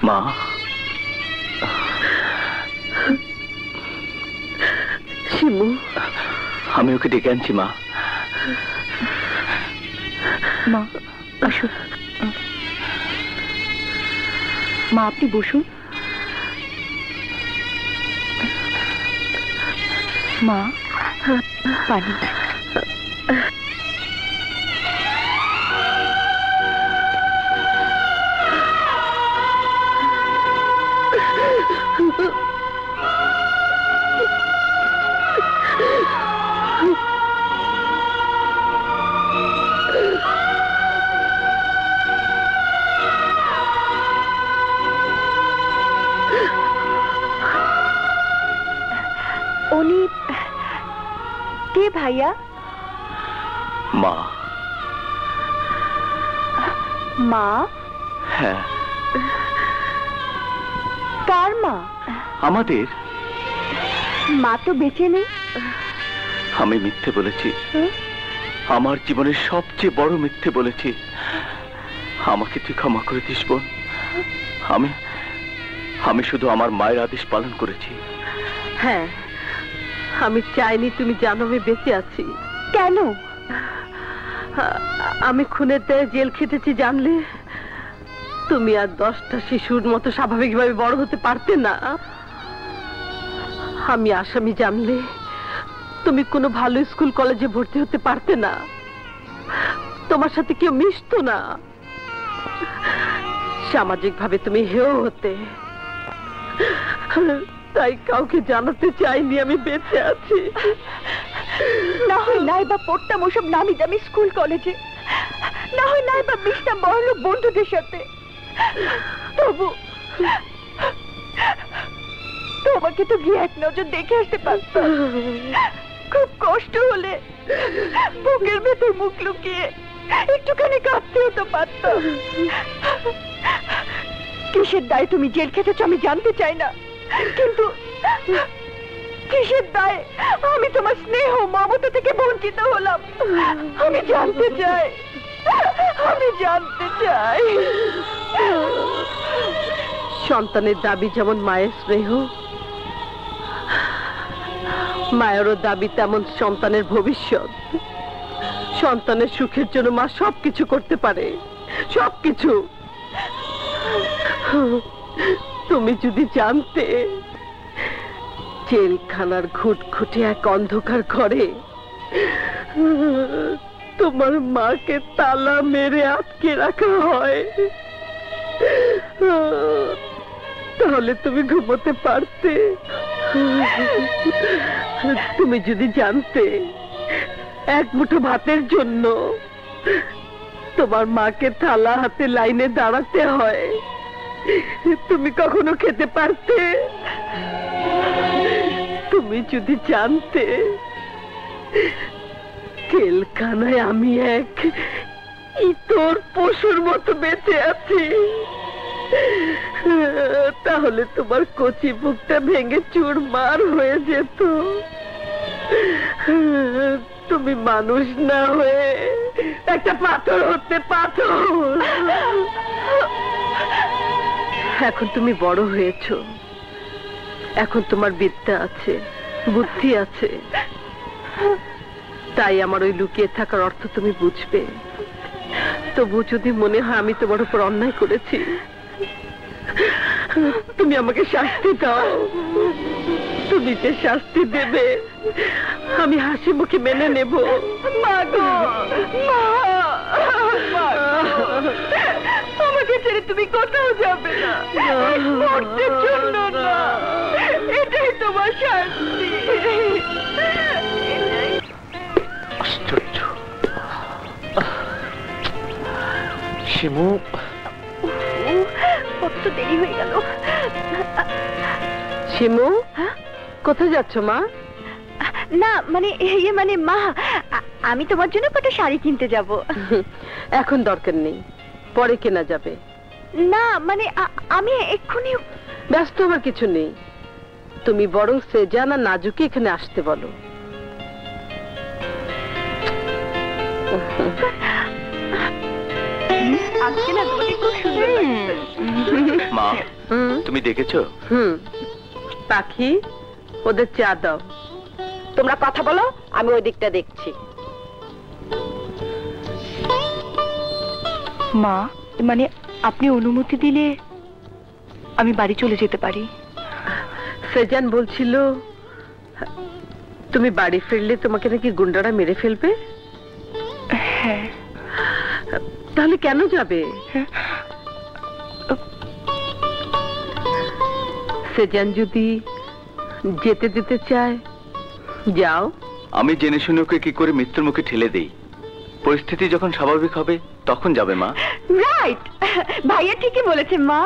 মা, শিমু, আমি ওকে ডেকে আনছি মা। মা আসুন। মা আপনি বসুন। মা পানি। উনি কে ভাইয়া? মা। মা? হ্যাঁ। কার মা? আমাদের। মা তো বেঁচে নেই। আমি মিথ্যে বলেছি, আমার জীবনের সবচেয়ে বড় মিথ্যে বলেছি। আমাকে তুই ক্ষমা করে দিস বোন। আমি শুধু আমার মায়ের আদেশ পালন করেছি। হ্যাঁ, আমি চাইনি তুমি জানো আমি বেঁচে আছি। কেন? আমি খুনের দায়ে জেল খেটেছি জানলে তুমি আর 10টা শিশুর মতো স্বাভাবিকভাবে বড় হতে পারতে না। আমি আসামি জানলে তুমি কোনো ভালো স্কুল কলেজে ভর্তি হতে পারতে না, তোমার সাথে কেউ মিশতো না, সামাজিকভাবে তুমি হেয় হতে। তাই কাউকে জানাতে চাইনি আমি বেঁচে আছি। না হয় নাই বা পড়তাম ওসব নামি দামি স্কুল কলেজে, না হয় নাই বা মিশতাম বড়লোক বন্ধুদের সাথে। তবু তোমাকে তো গিয়ে এক নজর দেখে আসতে পারতাম। খুব কষ্ট হলে বুকের ভেতর মুখ লুকিয়ে একটুখানি কাঁদতেও তো পারতাম। কিসের দায়ে তুমি জেল খেটেছ আমি জানতে চাই না, কিন্তু কিসের দায়ে আমি তোমার স্নেহ মমতা থেকে বঞ্চিত হলাম আমি জানতে চাই। আমি জানতে চাই। সন্তানের দাবি যেমন মায়ের স্নেহ, মায়েরও দাবি তেমন সন্তানের ভবিষ্যৎ। সন্তানের সুখের জন্য মা সবকিছু করতে পারে, সবকিছু। তুমি যদি জানতে জেলখানার ঘুটঘুটে এক অন্ধকার ঘরে তোমার মাকে তালা মেরে আটকে রাখা হয়, তাহলে তুমি ঘুমোতে পারতে? তুমি যদি জানতে এক মুঠো ভাতের জন্য তোমার মাকে থালা হাতে লাইনে দাঁড়াতে হয়, তুমি কখনো খেতে পারতে? তুমি যদি জানতে জেলখানায় আমি এক ইতর পশুর মতো বেঁচে আছি, তাহলে তোমার কচি বুকটা ভেঙে চুরমার হয়ে যেত। তুমি মানুষ না হয়ে একটা পাথর হতে পাথর। এখন তুমি বড় হয়েছো, এখন তোমার বিদ্যা আছে, বুদ্ধি আছে, তাই আমার ওই লুকিয়ে থাকার অর্থ তুমি বুঝবে। তবু যদি মনে হয় আমি তোমার উপর অন্যায় করেছি, তুমি আমাকে শাস্তি দাও। তুমি যে শাস্তি দেবে আমি হাসি মুখে মেনে নেব। মা গো, মা, আমাকে ছেড়ে তুমি কোথাও যাবে না, মরতে জন্য না, এটাই তোমার শাস্তি। আশ্চর্য। শিমু, কত দেরি হয়ে গেল। শিমু, কোথায় যাচ্ছ মা? না মানে মানে মা, আমি তোমার জন্য কত শাড়ি কিনতে যাব। এখন দরকার নেই, পরে কেনা যাবে। না মানে আমি এক্ষুনি। ব্যস্ত হবার কিছু নেই, তুমি বরং সেজান আর নাজুকে এখানে আসতে বলো। আজকে না তোমাকে খুব সুন্দর লাগছে। মা, তুমি দেখেছো? পাখি, ওদের চা দাও। তোমরা কথা বলো, আমি ওই দিকটা দেখছি। মা, মানে আপনি অনুমতি দিলে আমি বাড়ি চলে যেতে পারি। সেজান বলছিল তুমি বাড়ি ফিরলে তোমাকে নাকি গুন্ডারা মেরে ফেলবে। হ্যাঁ। তাহলে কেন যাবে? সেজান যদি যেতে দিতে চায় যাও। আমি জেনে শুনে ওকে কি করে মৃত্যুর মুখে ঠেলে দেই। পরিস্থিতি যখন স্বাভাবিক হবে তখন যাবে মা। রাইট, ভাইয়া ঠিকই বলেছে মা।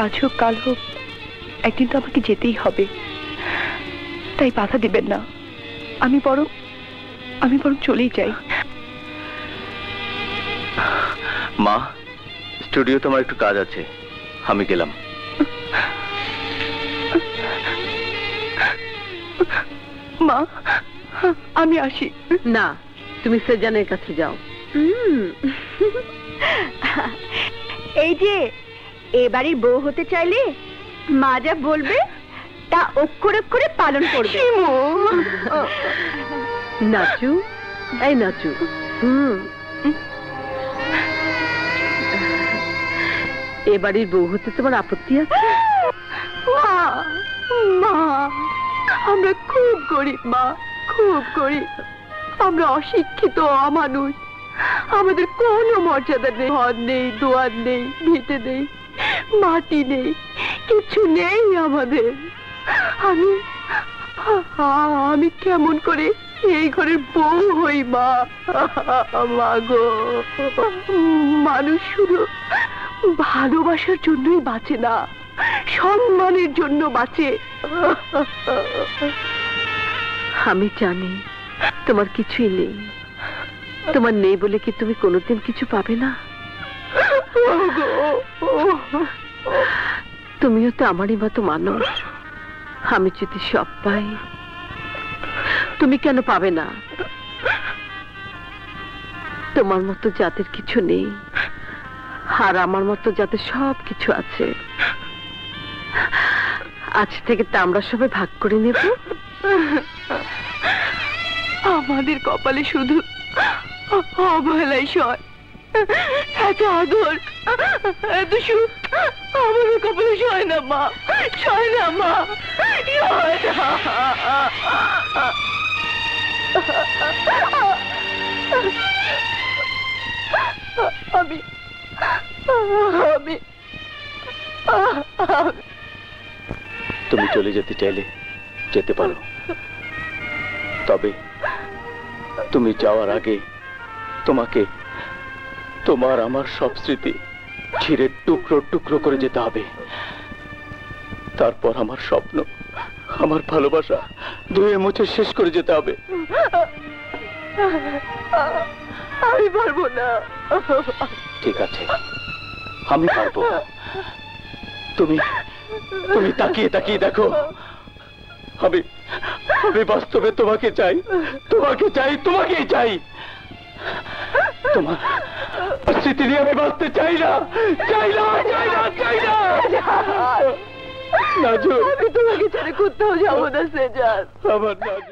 আজ হোক কাল হোক একদিন তো আমাকে যেতেই হবে, তাই বাধা দিবেন না। আমি বরং চলেই যাই। মা, স্টুডিওতে আমার একটু কাজ আছে, আমি গেলাম। মা, আমি আসি। না, তুমি সেজানের কাছে যাও। এই যে এবারই বউ হতে চাইলে মা যা বলবে তা অক্ষরে অক্ষরে পালন করবে। নাচু, এই নাচু। এবাড়ির বউ হতে তোমার আপত্তি আছে? মা, মা, আমরা খুব গরিব মা, খুব গরিব। আমরা অশিক্ষিত, অমানুষ। আমাদের কোনো মর্যাদা নেই, ঘর নেই, দুয়ার নেই, ভিটে নেই, মাটি নেই, কিছু নেই আমাদের। আমি কেমন করে এই ঘরের বউ হই মা? মা গো, মানুষ শুধু ভালোবাসার জন্যই বাঁচে না, সম্মানের জন্য বাঁচে। আমি জানি তোমার কিছুই নেই। তোমার নেই বলে কি তুমি কোনোদিন কিছু পাবে না? তুমিও তো আমারই মতো মানুষ। আমি যদি সব পাই, তুমি কেন পাবে না? তোমার মতো যাদের কিছু নেই আর আমার মতো যাদের সব কিছু আছে, আজ থেকে তা আমরা সবাই ভাগ করে নেব। আমাদের কপালে শুধু অবহেলাই সয়, এত আদর, এত সুখ আমাদের কপালে সয় না মা, সয় না মা, সয় না। আমি তুমি চলে যেতে চাইলে যেতে পারো, তবে তুমি যাওয়ার আগে তোমাকে তোমার আমার সব স্মৃতি ছিঁড়ে টুকরো টুকরো করে যেতে হবে। তারপর আমার স্বপ্ন, আমার ভালোবাসা ধুয়ে মুছে শেষ করে যেতে হবে। আমি পারবো না। ঠিক আছে, আমি পারবো। তুমি তাকিয়ে তাকিয়ে দেখো, আমি বাস্তবে তোমাকে চাই, তোমাকে চাই, তোমাকেই চাই। তোমার স্মৃতি নিয়ে আমি বাঁচতে চাই না, চাই না, চাই না, চাই না। নাজু, আমি তোমাকে ছেড়ে কোথাও যাবো না সেজান। আমার নাজু।